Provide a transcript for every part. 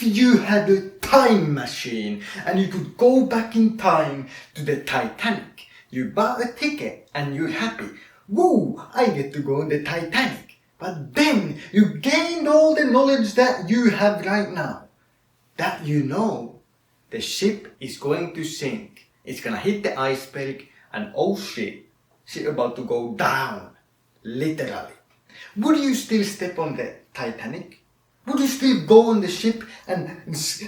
you had a time machine and you could go back in time to the Titanic, you bought a ticket and you're happy. Woo, I get to go on the Titanic. But then you gained all the knowledge that you have right now. That you know the ship is going to sink. It's gonna hit the iceberg and oh shit, shit about to go down. Literally. Would you still step on the Titanic? Would you still go on the ship and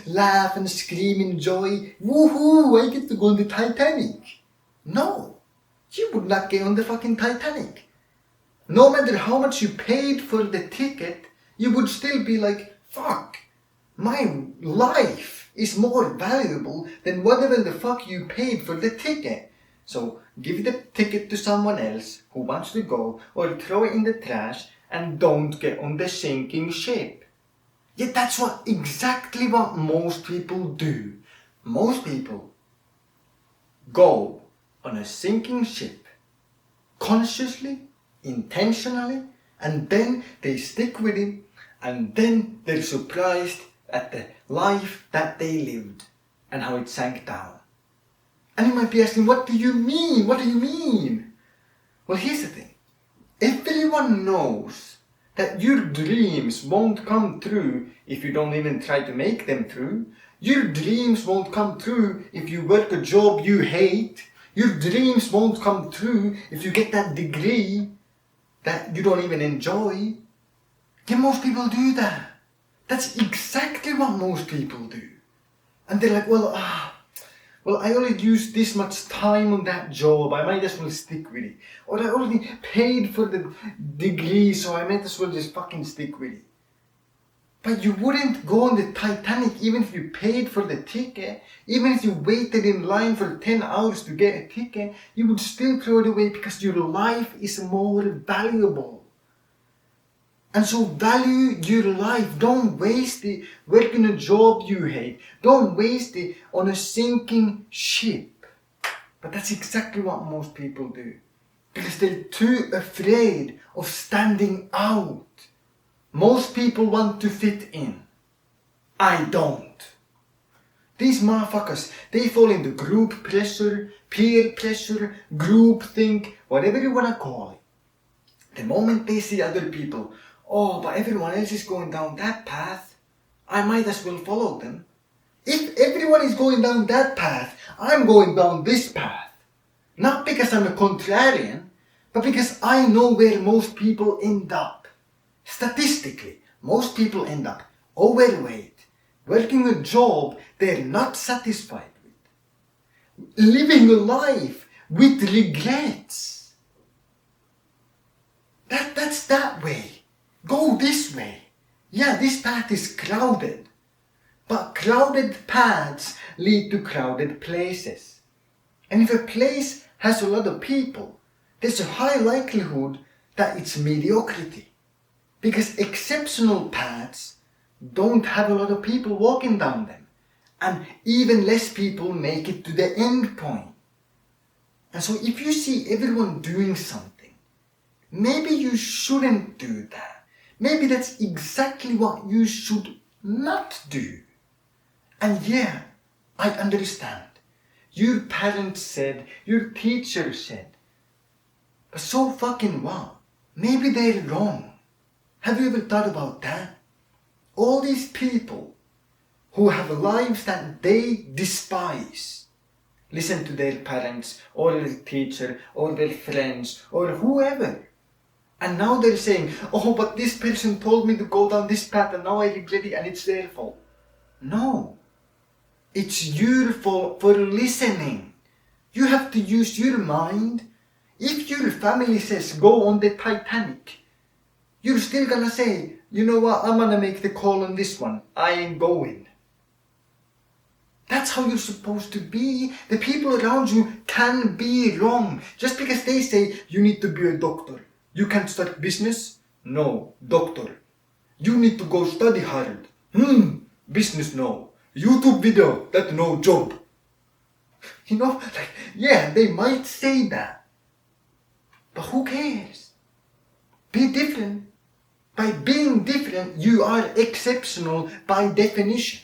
laugh and scream in joy? Woohoo, I get to go on the Titanic. No, you would not get on the fucking Titanic. No matter how much you paid for the ticket, you would still be like, fuck, my life is more valuable than whatever the fuck you paid for the ticket. So give the ticket to someone else who wants to go, or throw it in the trash and don't get on the sinking ship. Yet that's exactly what most people do. Most people go on a sinking ship consciously, intentionally, and then they stick with it, and then they're surprised at the life that they lived and how it sank down. And you might be asking, what do you mean? What do you mean? Well, here's the thing. Everyone knows that your dreams won't come true if you don't even try to make them true. Your dreams won't come true if you work a job you hate. Your dreams won't come true if you get that degree that you don't even enjoy. Yeah, most people do that. That's exactly what most people do. And they're like, well, I only used this much time on that job, I might as well stick with it. Or I already paid for the degree, so I might as well just fucking stick with it. But you wouldn't go on the Titanic even if you paid for the ticket. Even if you waited in line for 10 hours to get a ticket, you would still throw it away because your life is more valuable. And so value your life. Don't waste it working a job you hate. Don't waste it on a sinking ship. But that's exactly what most people do. Because they're too afraid of standing out. Most people want to fit in. I don't. These motherfuckers, they fall into group pressure, peer pressure, group think, whatever you want to call it. The moment they see other people, oh, but everyone else is going down that path, I might as well follow them. If everyone is going down that path, I'm going down this path. Not because I'm a contrarian, but because I know where most people end up. Statistically, most people end up overweight, working a job they're not satisfied with, living a life with regrets. That's that way. Go this way. Yeah, this path is crowded. But crowded paths lead to crowded places. And if a place has a lot of people, there's a high likelihood that it's mediocrity. Because exceptional paths don't have a lot of people walking down them. And even less people make it to the end point. And so if you see everyone doing something, maybe you shouldn't do that. Maybe that's exactly what you should not do. And yeah, I understand. Your parents said, your teacher said. But so fucking what? Maybe they're wrong. Have you ever thought about that? All these people who have lives that they despise listen to their parents or their teacher or their friends or whoever. And now they're saying, oh, but this person told me to go down this path and now I regret it and it's their fault. No. It's your fault for listening. You have to use your mind. If your family says go on the Titanic, you're still gonna say, you know what, I'm gonna make the call on this one. I ain't going. That's how you're supposed to be. The people around you can be wrong. Just because they say you need to be a doctor. You can't start business? No, doctor. You need to go study hard. Business no. YouTube video, that's no job. You know, like, yeah, they might say that. But who cares? Be different. By being different, you are exceptional by definition.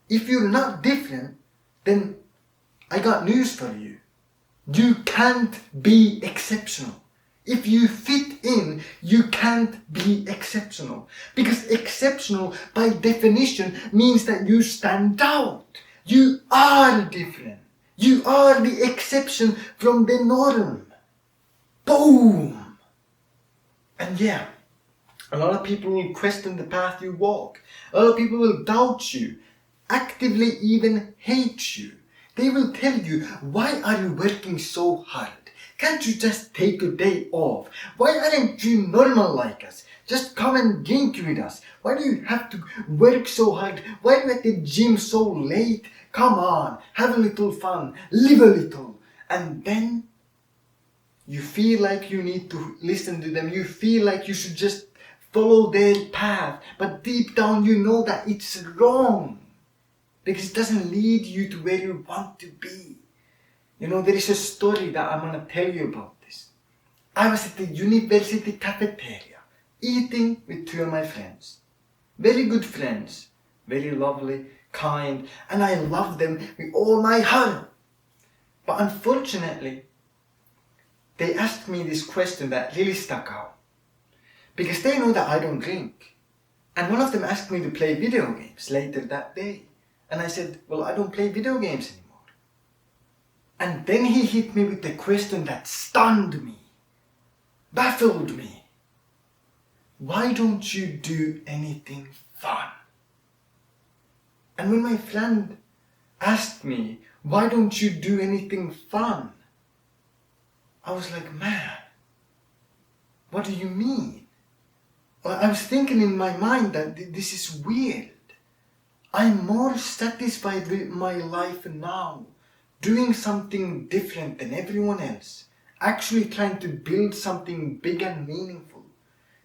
If you're not different, then I got news for you. You can't be exceptional. If you fit in, you can't be exceptional. Because exceptional, by definition, means that you stand out. You are different. You are the exception from the norm. Boom! And yeah, a lot of people will question the path you walk. A lot of people will doubt you, actively even hate you. They will tell you, why are you working so hard? Can't you just take a day off? Why aren't you normal like us? Just come and drink with us. Why do you have to work so hard? Why are you at the gym so late? Come on, have a little fun, live a little. And then you feel like you need to listen to them. You feel like you should just follow their path. But deep down you know that it's wrong. Because it doesn't lead you to where you want to be. You know, there is a story that I'm going to tell you about this. I was at the university cafeteria, eating with two of my friends. Very good friends, very lovely, kind, and I love them with all my heart. But unfortunately, they asked me this question that really stuck out. Because they know that I don't drink. And one of them asked me to play video games later that day. And I said, well, I don't play video games anymore. And then he hit me with the question that stunned me, baffled me. Why don't you do anything fun? And when my friend asked me, why don't you do anything fun? I was like, man, what do you mean? Well, I was thinking in my mind that this is weird. I'm more satisfied with my life now, doing something different than everyone else, actually trying to build something big and meaningful,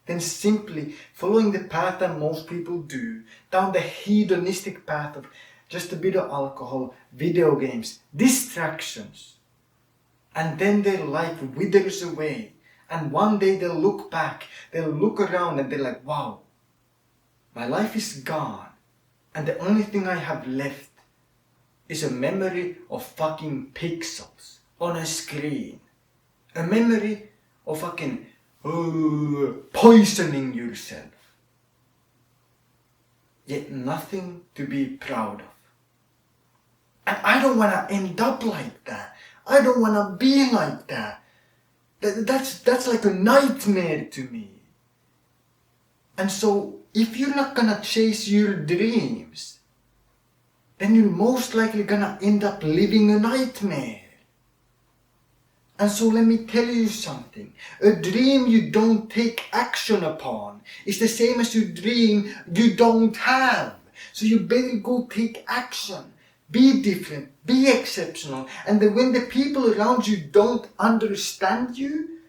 than simply following the path that most people do, down the hedonistic path of just a bit of alcohol, video games, distractions. And then their life withers away, and one day they'll look back, they'll look around and they're like, wow, my life is gone, and the only thing I have left is a memory of fucking pixels on a screen. A memory of fucking poisoning yourself. Yet nothing to be proud of. And I don't want to end up like that. I don't want to be like that. That's like a nightmare to me. And so, if you're not gonna chase your dreams, then you're most likely gonna end up living a nightmare. And so let me tell you something. A dream you don't take action upon is the same as a dream you don't have. So you better go take action. Be different. Be exceptional. And then when the people around you don't understand you,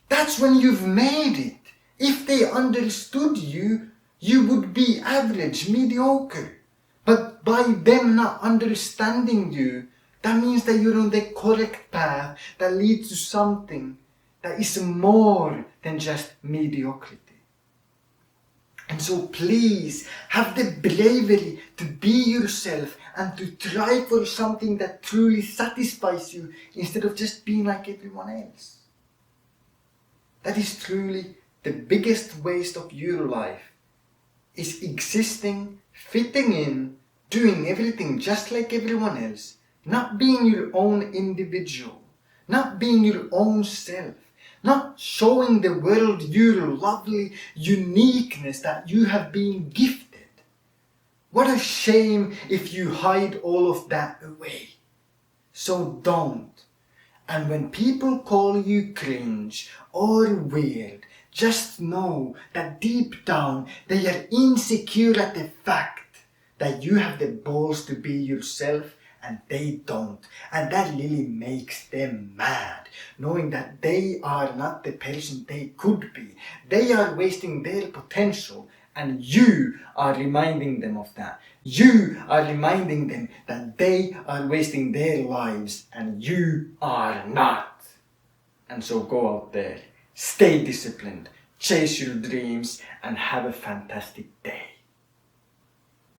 that's when you've made it. If they understood you, you would be average, mediocre. But by them not understanding you, that means that you're on the correct path that leads to something that is more than just mediocrity. And so please have the bravery to be yourself and to try for something that truly satisfies you instead of just being like everyone else. That is truly the biggest waste of your life, is existing, fitting in, doing everything just like everyone else, not being your own individual, not being your own self, not showing the world your lovely uniqueness that you have been gifted. What a shame if you hide all of that away. So don't. And when people call you cringe or weird, just know that deep down they are insecure at the fact that you have the balls to be yourself and they don't. And that really makes them mad, knowing that they are not the person they could be. They are wasting their potential and you are reminding them of that. You are reminding them that they are wasting their lives and you are not. And so go out there, stay disciplined, chase your dreams and have a fantastic day.